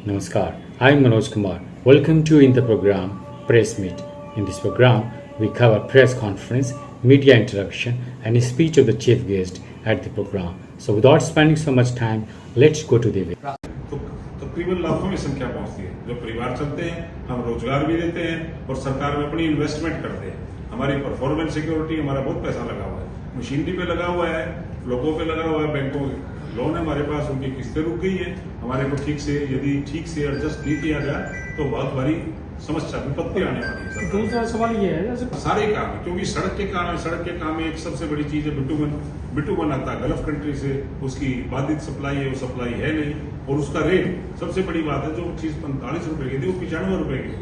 Namaskar, I'm Manoj Kumar. Welcome to in the program Press Meet. In this program, we cover press conference, media interaction, and a speech of the chief guest at the program. So, without spending so much time, let's go to the video. तो तकरीबन लाखों में संख्या पहुंचती है। जो परिवार चलते हैं, हम रोजगार भी देते हैं और सरकार में अपनी इन्वेस्टमेंट करते हैं। हमारी परफॉर्मेंस सिक्योरिटी, हमारा बहुत पैसा लगा हुआ है, मशीनरी पे लगा हुआ है, लोगों पे लगा हुआ है, बैंकों लोन है हमारे पास, उनकी किस्तें रुक गई है। हमारे को ठीक से एडजस्ट नहीं किया गया तो बहुत बड़ी समस्या विपत्ति आने वाली है। दूसरा सवाल ये है जैसे सारे काम है, क्योंकि सड़क के काम में एक सबसे बड़ी चीज है बिटुमन आता है गल्फ कंट्री से, उसकी बाधित सप्लाई है, वो सप्लाई है नहीं, और उसका रेट सबसे बड़ी बात है, जो चीज 45 रुपए की थी वो 95 रुपए की,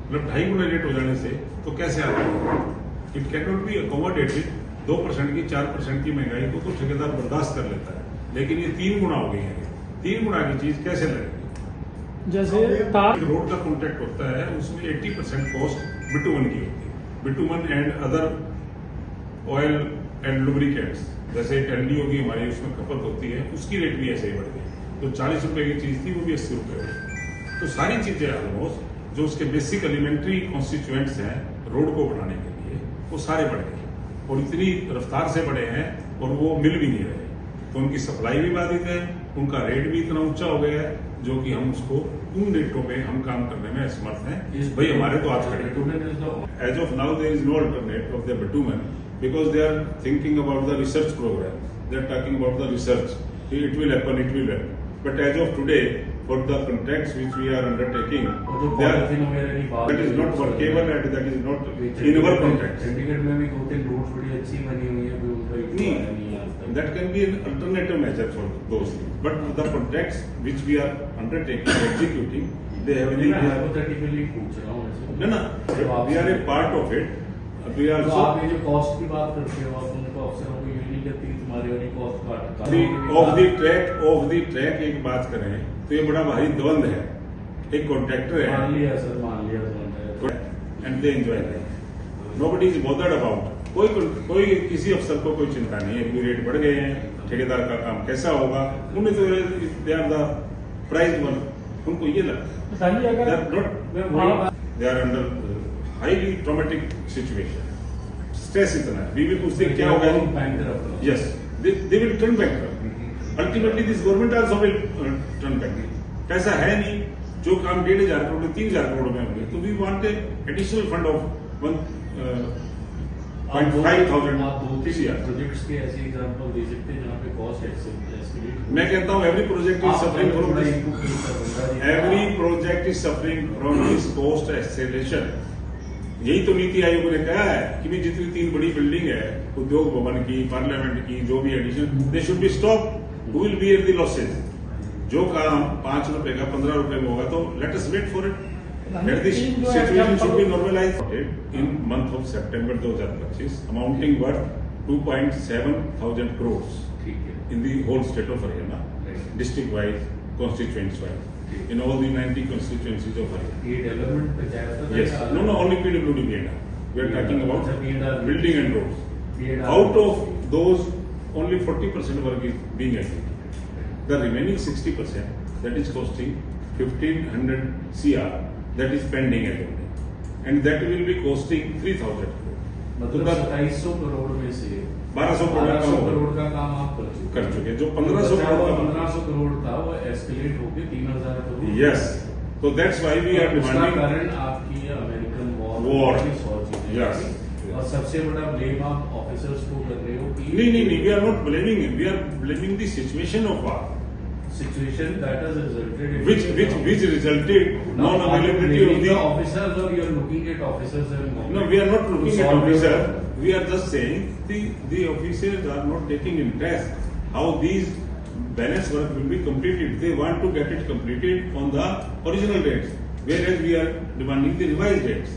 मतलब 2.5 गुना रेट हो जाने से तो कैसे आता है? It can not be accommodated. 2% की 4% की महंगाई को तो ठेकेदार बर्दाश्त कर लेता है, लेकिन ये 3 गुना हो गई है। 3 गुना की चीज कैसे लगेगी? जैसे तार रोड का कॉन्ट्रैक्ट होता है, उसमें 80% कॉस्ट बिटुमन की होती है। Bitumen and other oil and lubricants, जैसे एलडीओ की हमारी उसमें खपत होती है, उसकी रेट भी ऐसे ही बढ़ गई। तो 40 रुपए की चीज थी वो भी 80 रुपए हो गई। तो सारी चीजें ऑलमोस्ट जो उसके बेसिक एलिमेंट्री कॉन्स्टिट्यूएंट्स हैं रोड को बनाने के लिए, वो सारे बढ़ गए और इतनी रफ्तार से बढ़े हैं और वो मिल भी नहीं रहे। तो उनकी सप्लाई भी बाधित है, उनका रेट भी इतना ऊंचा हो गया है जो कि हम उसको उन रेटों पे हम काम करने में असमर्थ हैं। भाई हमारे तो आज खड़े as of now there is no alternate of the bitumen because they are thinking about the research program, they are talking about the research, it will happen. But as of today for the contracts which we are undertaking that is not workable and that is not in our contract. Chandigarh में भी 2-3 roads बड़ी अच्छी बनी हुई है, that can be an alternative measure for those things. But the contracts which we are undertaking, executing, they have any. hypothetically पूछ रहा हूँ वैसे। ना, we are a part of it. We are तो also. आप ये जो कॉस्ट की बात करते हो, आप उनको अफसरों को ये नहीं कहते कि तुम्हारी वाली कॉस्ट काट। Of the track एक बात करें तो ये बड़ा भारी द्वंद है। एक कॉन्ट्रैक्टर है। मान लिया sir. And they enjoy that. Nobody is bothered about. कोई किसी अफसर को कोई चिंता नहीं है कि रेट बढ़ गए हैं, ठेकेदार का काम कैसा होगा, उन्हें तो they are the prize one, उनको ये लगता है they are under highly traumatic situation, stress इतना है। वी भी पूछते हैं क्या होगा, yes they will turn back, ultimately this government also will turn back. पैसा है नहीं, जो काम 1,500 करोड़ 3,000 करोड़ में होंगे, तो we want additional fund of 5,000 projects के ऐसे एग्जांपल दे सकते हैं जहाँ पे कॉस्ट एस्केलेट। मैं कहता हूँ every project is suffering from this cost acceleration. यही तो नीति आयोग ने कहा है कि भी जितनी 3 बड़ी बिल्डिंग है, उद्योग भवन की, पार्लियामेंट की, जो भी addition, they should be stop, who will bear the losses. जो काम 5 रुपए का 15 रुपए में होगा तो let us wait for it. That this situation should be normalized in month of September 2025, amounting worth 2.7 thousand crores in the whole state of Haryana, district-wise, constituents-wise, in all the 90 constituencies of Haryana. ये development panchayat. Yes, no, only PWD P&R. We are talking about building and roads. Out of those, only 40% work is being executed. The remaining 60%, that is costing 1,500 CR. That is pending as of now, and that will be costing 3,000 crore. मतलब 2,700 करोड़ में से 1,200 करोड़ का काम आप कर चुके। जो 1,500 करोड़ था वो एस्केलेट होके 3,000 करोड़। यस, तो that's why we are demanding. कारण आपकी अमेरिकन वॉर, यस, और सबसे बड़ा ब्लेम आप ऑफिसर्स को कर रहे हो कि नहीं, we are not blaming him, we are blaming the situation of war, situation that has resulted in which resulted non-availability of the officers, or you are looking at officers and no, we are not looking at officers. We are just saying the officers are not taking interest how these balance work will be completed. They want to get it completed on the original dates, whereas we are demanding the revised dates.